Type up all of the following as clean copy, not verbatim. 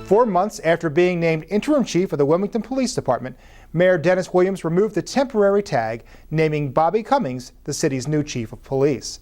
4 months after being named interim chief of the Wilmington Police Department, Mayor Dennis Williams removed the temporary tag, naming Bobby Cummings the city's new chief of police.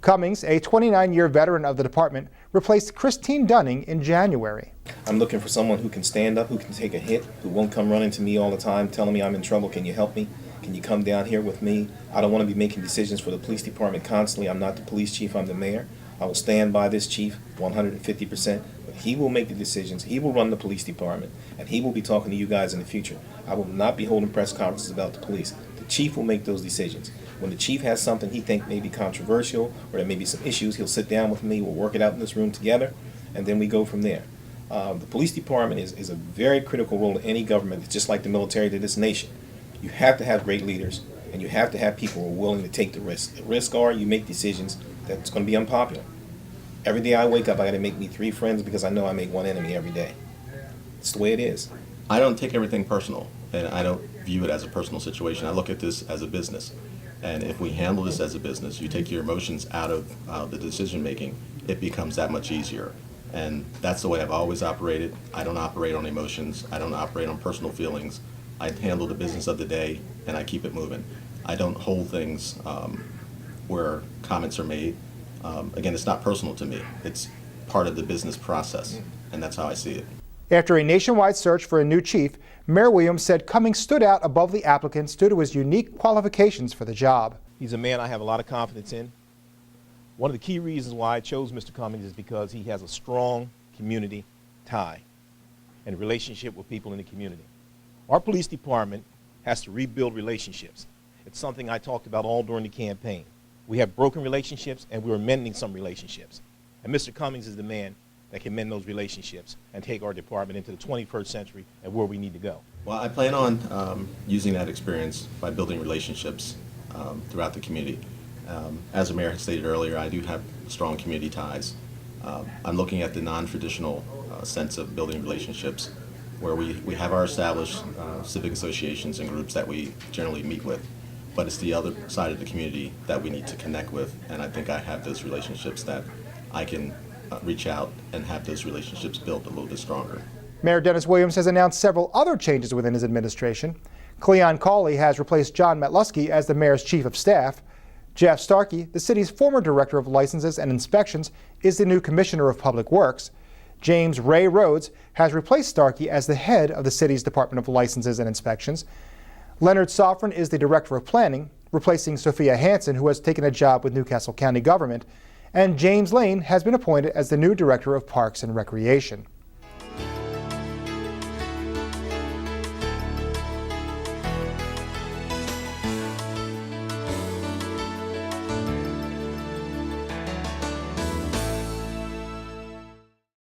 Cummings, a 29-year veteran of the department, replaced Christine Dunning in January. I'm looking for someone who can stand up, who can take a hit, who won't come running to me all the time telling me I'm in trouble. Can you help me? Can you come down here with me? I don't want to be making decisions for the police department constantly. I'm not the police chief, I'm the mayor. I will stand by this chief 150%, but he will make the decisions, he will run the police department, and he will be talking to you guys in the future. I will not be holding press conferences about the police. The chief will make those decisions. When the chief has something he thinks may be controversial, or there may be some issues, he'll sit down with me, we'll work it out in this room together, and then we go from there. The police department is a very critical role in any government. It's just like the military to this nation. You have to have great leaders, and you have to have people who are willing to take the risk. The risks are you make decisions that's going to be unpopular. Every day I wake up, I got to make me 3 friends because I know I make 1 enemy every day. It's the way it is. I don't take everything personal, and I don't view it as a personal situation. I look at this as a business. And if we handle this as a business, you take your emotions out of the decision making, it becomes that much easier. And that's the way I've always operated. I don't operate on emotions. I don't operate on personal feelings. I handle the business of the day, and I keep it moving. I don't hold things where comments are made. Again, it's not personal to me. It's part of the business process, and that's how I see it. After a nationwide search for a new chief, Mayor Williams said Cummings stood out above the applicants due to his unique qualifications for the job. He's a man I have a lot of confidence in. One of the key reasons why I chose Mr. Cummings is because he has a strong community tie and relationship with people in the community. Our police department has to rebuild relationships. It's something I talked about all during the campaign. We have broken relationships, and we're mending some relationships. And Mr. Cummings is the man that can mend those relationships and take our department into the 21st century and where we need to go. Well, I plan on using that experience by building relationships throughout the community. As the mayor had stated earlier, I do have strong community ties. I'm looking at the non-traditional sense of building relationships, where we have our established civic associations and groups that we generally meet with, but it's the other side of the community that we need to connect with, and I think I have those relationships that I can reach out and have those relationships built a little bit stronger. Mayor Dennis Williams has announced several other changes within his administration. Cleon Colsey has replaced John Metlusky as the mayor's chief of staff. Jeff Starkey, the city's former director of licenses and inspections, is the new commissioner of public works. James Ray Rhodes has replaced Starkey as the head of the city's Department of Licenses and Inspections. Leonard Sofrin is the director of planning, replacing Sophia Hansen, who has taken a job with Newcastle County government. And James Lane has been appointed as the new director of Parks and Recreation.